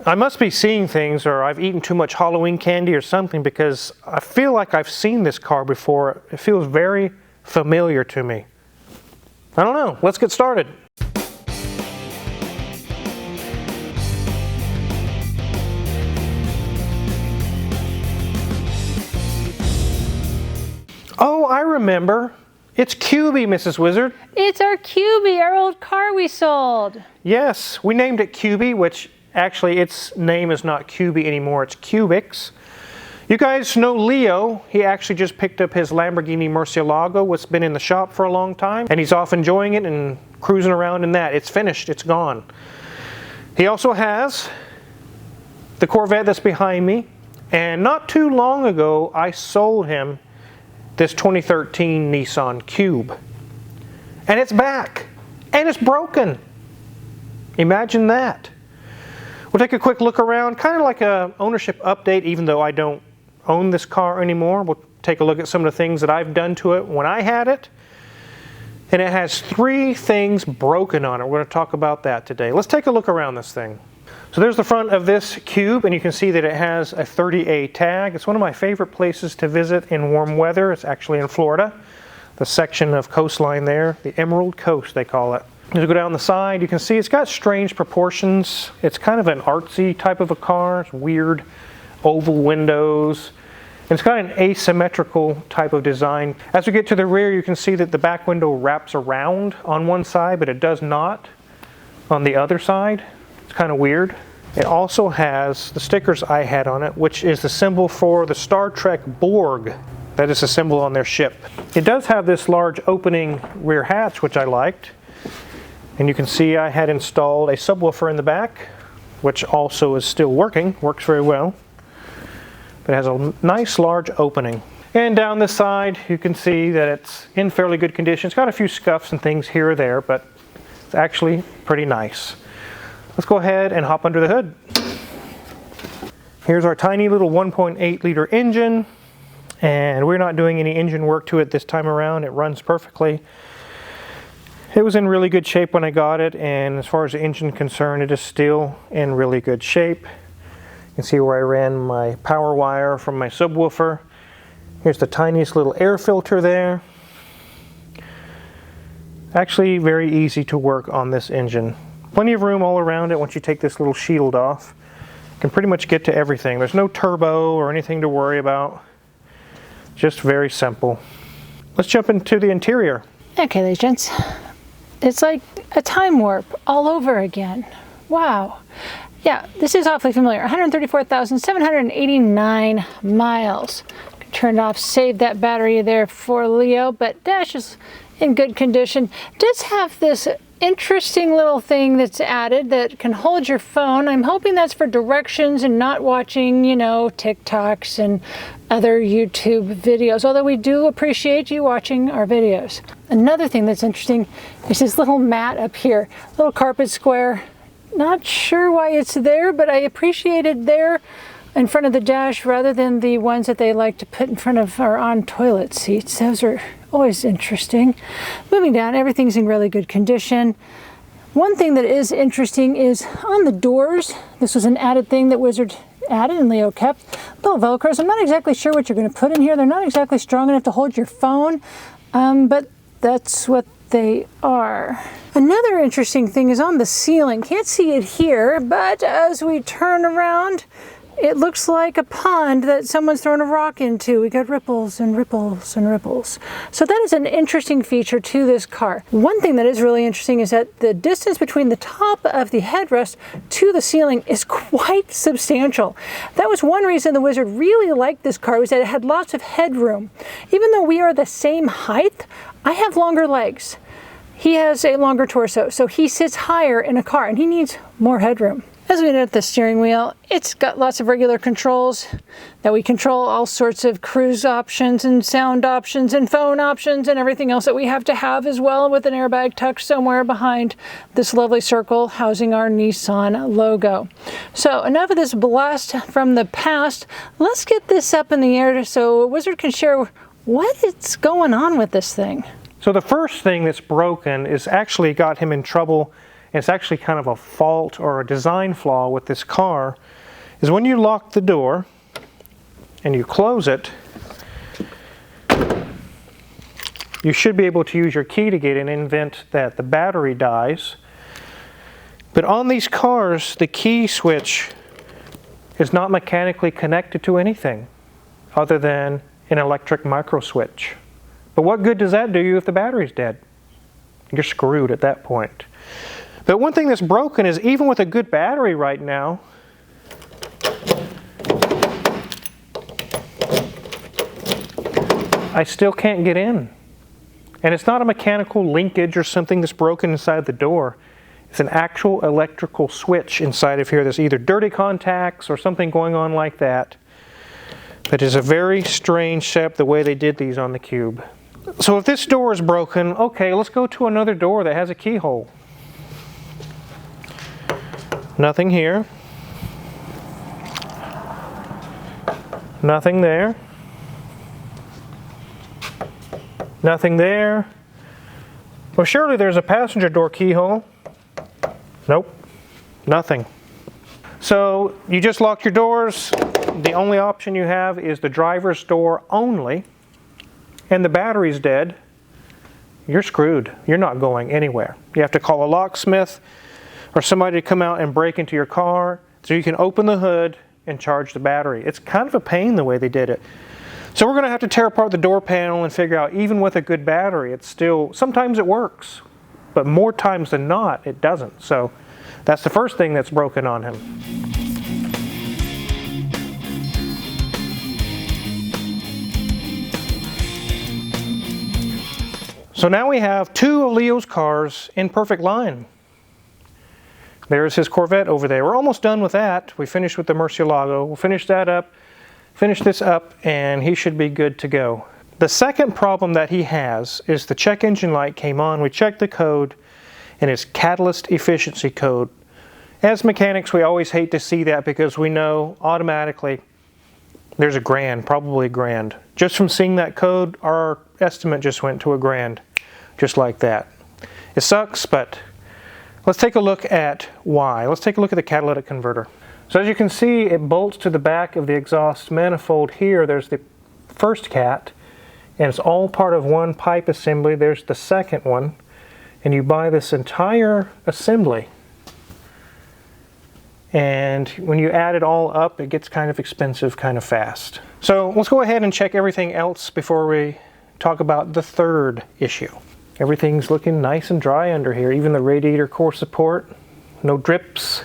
I must be seeing things, or I've eaten too much Halloween candy or something, because I feel like I've seen this car before. It feels very familiar to me. I don't know. Let's get started. Oh, I remember. It's Cube I, Mrs. Wizard. It's our Cube I, our old car we sold. Yes, we named it Cube I, which actually its name is not Cube I anymore, it's Cubix. You guys know Leo. He actually just picked up his Lamborghini Murcielago, what's been in the shop for a long time, and he's off enjoying it and cruising around in that. It's finished, it's gone. He also has the Corvette that's behind me, and not too long ago I sold him this 2013 Nissan Cube. And it's back. And it's broken. Imagine that. We'll take a quick look around, kind of like a ownership update, even though I don't own this car anymore. We'll take a look at some of the things that I've done to it when I had it. And it has 3 things broken on it. We're going to talk about that today. Let's take a look around this thing. So there's the front of this Cube, and you can see that it has a 30A tag. It's one of my favorite places to visit in warm weather. It's actually in Florida, the section of coastline there, the Emerald Coast they call it. As you go down the side, you can see it's got strange proportions. It's kind of an artsy type of a car. It's weird oval windows. And it's got an asymmetrical type of design. As we get to the rear, you can see that the back window wraps around on one side, but it does not on the other side. It's kind of weird. It also has the stickers I had on it, which is the symbol for the Star Trek Borg. That is a symbol on their ship. It does have this large opening rear hatch, which I liked. And you can see I had installed a subwoofer in the back, which also is still working, works very well. But it has a nice large opening. And down this side, you can see that it's in fairly good condition. It's got a few scuffs and things here or there, but it's actually pretty nice. Let's go ahead and hop under the hood. Here's our tiny little 1.8 liter engine, and we're not doing any engine work to it this time around. It runs perfectly. It was in really good shape when I got it, and as far as the engine is concerned, it is still in really good shape. You can see where I ran my power wire from my subwoofer. Here's the tiniest little air filter there. Actually very easy to work on this engine. Plenty of room all around it once you take this little shield off. You can pretty much get to everything. There's no turbo or anything to worry about. Just very simple. Let's jump into the interior. Okay, ladies and gents. It's like a time warp all over again. Wow. Yeah, this is awfully familiar. 134,789 miles. Turn it off, save that battery there for Leo, but dash is in good condition. Does have this interesting little thing that's added that can hold your phone. I'm hoping that's for directions and not watching, you know, TikToks and other YouTube videos, although we do appreciate you watching our videos. Another thing that's interesting is this little mat up here, little carpet square. Not sure why it's there, but I appreciate it there in front of the dash rather than the ones that they like to put in front of our on toilet seats. Those are always interesting. Moving down, everything's in really good condition. One thing that is interesting is on the doors. This was an added thing that Wizard added and Leo kept. Little Velcros. I'm not exactly sure what you're going to put in here. They're not exactly strong enough to hold your phone, but that's what they are. Another interesting thing is on the ceiling. Can't see it here, but as we turn around, it looks like a pond that someone's thrown a rock into. We got ripples and ripples and ripples. So that is an interesting feature to this car. One thing that is really interesting is that the distance between the top of the headrest to the ceiling is quite substantial. That was one reason the Wizard really liked this car, was that it had lots of headroom. Even though we are the same height, I have longer legs. He has a longer torso, so he sits higher in a car and he needs more headroom. As we note the steering wheel, it's got lots of regular controls that we control all sorts of cruise options and sound options and phone options and everything else that we have to have as well, with an airbag tucked somewhere behind this lovely circle housing our Nissan logo. So enough of this blast from the past. Let's get this up in the air so Wizard can share what is going on with this thing. So the first thing that's broken is actually got him in trouble and it's actually kind of a fault or a design flaw with this car, is when you lock the door and you close it, you should be able to use your key to get in, in the event that the battery dies. But on these cars, the key switch is not mechanically connected to anything other than an electric micro switch. But what good does that do you if the battery's dead? You're screwed at that point. But one thing that's broken is even with a good battery right now, I still can't get in. And it's not a mechanical linkage or something that's broken inside the door. It's an actual electrical switch inside of here. There's either dirty contacts or something going on like that. That is a very strange setup the way they did these on the Cube. So if this door is broken, okay, let's go to another door that has a keyhole. Nothing here. Nothing there. Nothing there. Well, surely there's a passenger door keyhole. Nope, nothing. So you just locked your doors. The only option you have is the driver's door only, and the battery's dead. You're screwed. You're not going anywhere. You have to call a locksmith or somebody to come out and break into your car so you can open the hood and charge the battery. It's kind of a pain the way they did it. So we're going to have to tear apart the door panel and figure out, even with a good battery, it's still, sometimes it works, but more times than not, it doesn't. So that's the first thing that's broken on him. So now we have two of Leo's cars in perfect line. There's his Corvette over there. We're almost done with that. We finished with the Murcielago. We'll finish that up, finish this up, and he should be good to go. The second problem that he has is the check engine light came on. We checked the code, and it's catalyst efficiency code. As mechanics, we always hate to see that because we know automatically there's $1,000, probably $1,000. Just from seeing that code, our estimate just went to $1,000, just like that. It sucks, but let's take a look at why. Let's take a look at the catalytic converter. So as you can see, it bolts to the back of the exhaust manifold here. There's the first cat, and it's all part of one pipe assembly. There's the second one, and you buy this entire assembly. And when you add it all up, it gets kind of expensive kind of fast. So let's go ahead and check everything else before we talk about the third issue. Everything's looking nice and dry under here, even the radiator core support, no drips.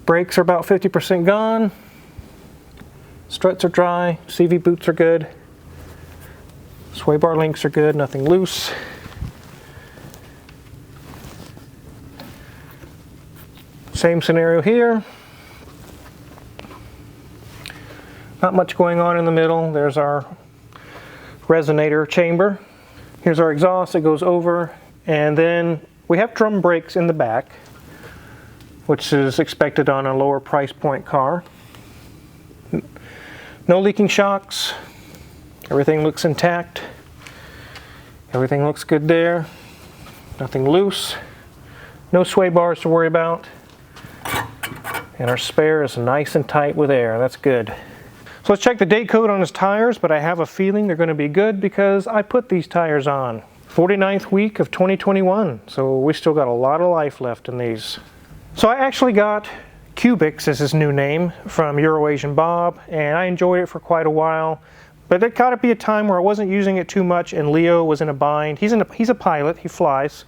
Brakes are about 50% gone. Struts are dry, CV boots are good. Sway bar links are good, nothing loose. Same scenario here. Not much going on in the middle. There's our resonator chamber. Here's our exhaust that goes over, and then we have drum brakes in the back, which is expected on a lower price point car. No leaking shocks. Everything looks intact. Everything looks good there. Nothing loose. No sway bars to worry about. And our spare is nice and tight with air. That's good. So let's check the date code on his tires, but I have a feeling they're going to be good because I put these tires on. 49th week of 2021, so we still got a lot of life left in these. So I actually got Cubix as his new name from Eurasian Bob, and I enjoyed it for quite a while. But there got to be a time where I wasn't using it too much and Leo was in a bind. He's a pilot, he flies.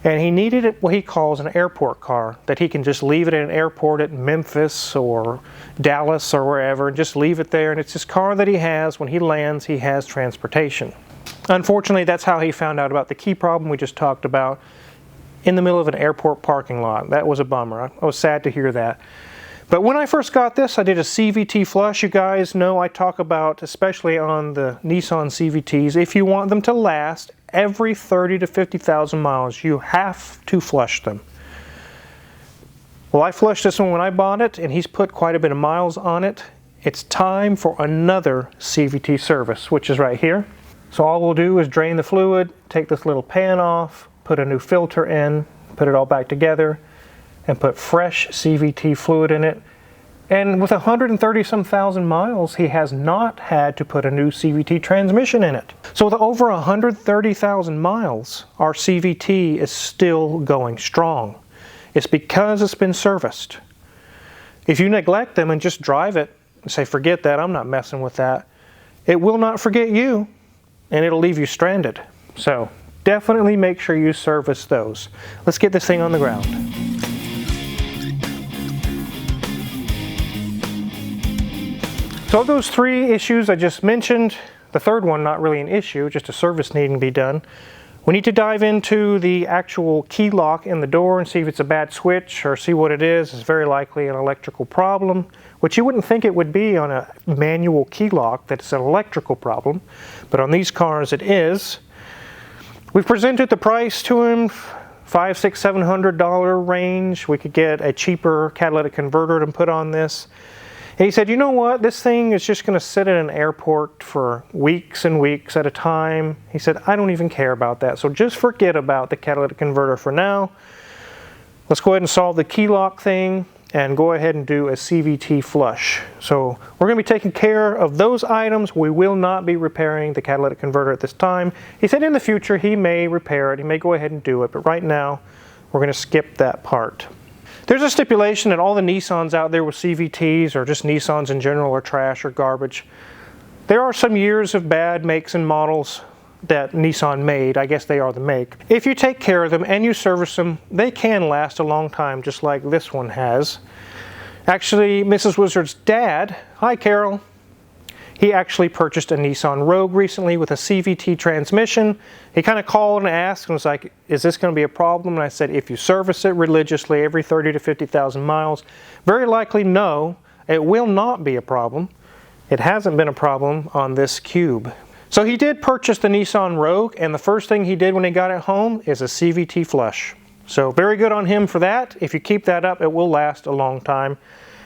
And he needed what he calls an airport car, that he can just leave it at an airport at Memphis or Dallas or wherever, and just leave it there. And it's this car that he has. When he lands, he has transportation. Unfortunately, that's how he found out about the key problem we just talked about in the middle of an airport parking lot. That was a bummer. I was sad to hear that. But when I first got this, I did a CVT flush. You guys know I talk about, especially on the Nissan CVTs, if you want them to last every 30 to 50,000 miles, you have to flush them. Well, I flushed this one when I bought it, and he's put quite a bit of miles on it. It's time for another CVT service, which is right here. So all we'll do is drain the fluid, take this little pan off, put a new filter in, put it all back together, and put fresh CVT fluid in it. And with 130-some thousand miles, he has not had to put a new CVT transmission in it. So with over 130,000 miles, our CVT is still going strong. It's because it's been serviced. If you neglect them and just drive it and say, forget that, I'm not messing with that, it will not forget you, and it'll leave you stranded. So definitely make sure you service those. Let's get this thing on the ground. So of those 3 issues I just mentioned, the third one not really an issue, just a service needing to be done. We need to dive into the actual key lock in the door and see if it's a bad switch or see what it is. It's very likely an electrical problem, which you wouldn't think it would be on a manual key lock, that it's an electrical problem, but on these cars it is. We've presented the price to him, $500, $600, $700 range. We could get a cheaper catalytic converter to put on this. And he said, you know what, this thing is just going to sit at an airport for weeks and weeks at a time. He said, I don't even care about that, so just forget about the catalytic converter for now. Let's go ahead and solve the key lock thing and go ahead and do a CVT flush. So we're going to be taking care of those items. We will not be repairing the catalytic converter at this time. He said in the future he may repair it, he may go ahead and do it, but right now we're going to skip that part. There's a stipulation that all the Nissans out there with CVTs, or just Nissans in general, are trash or garbage. There are some years of bad makes and models that Nissan made. I guess they are the make. If you take care of them and you service them, they can last a long time, just like this one has. Actually, Mrs. Wizard's dad, hi Carol, he actually purchased a Nissan Rogue recently with a CVT transmission. He kind of called and asked and was like, is this going to be a problem? And I said, if you service it religiously every 30 to 50,000 miles, very likely no, it will not be a problem. It hasn't been a problem on this Cube. So he did purchase the Nissan Rogue, and the first thing he did when he got it home is a CVT flush. So very good on him for that. If you keep that up, it will last a long time.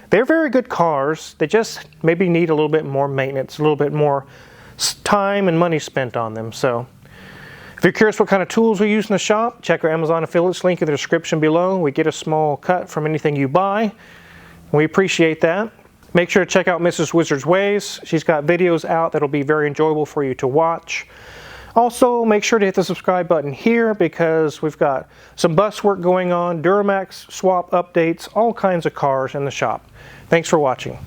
They're very good cars. They just maybe need a little bit more maintenance, a little bit more time and money spent on them. So if you're curious what kind of tools we use in the shop, check our Amazon affiliates link in the description below. We get a small cut from anything you buy. We appreciate that. Make sure to check out Mrs. Wizard's Ways. She's got videos out that'll be very enjoyable for you to watch. Also, make sure to hit the subscribe button here because we've got some bus work going on, Duramax swap updates, all kinds of cars in the shop. Thanks for watching.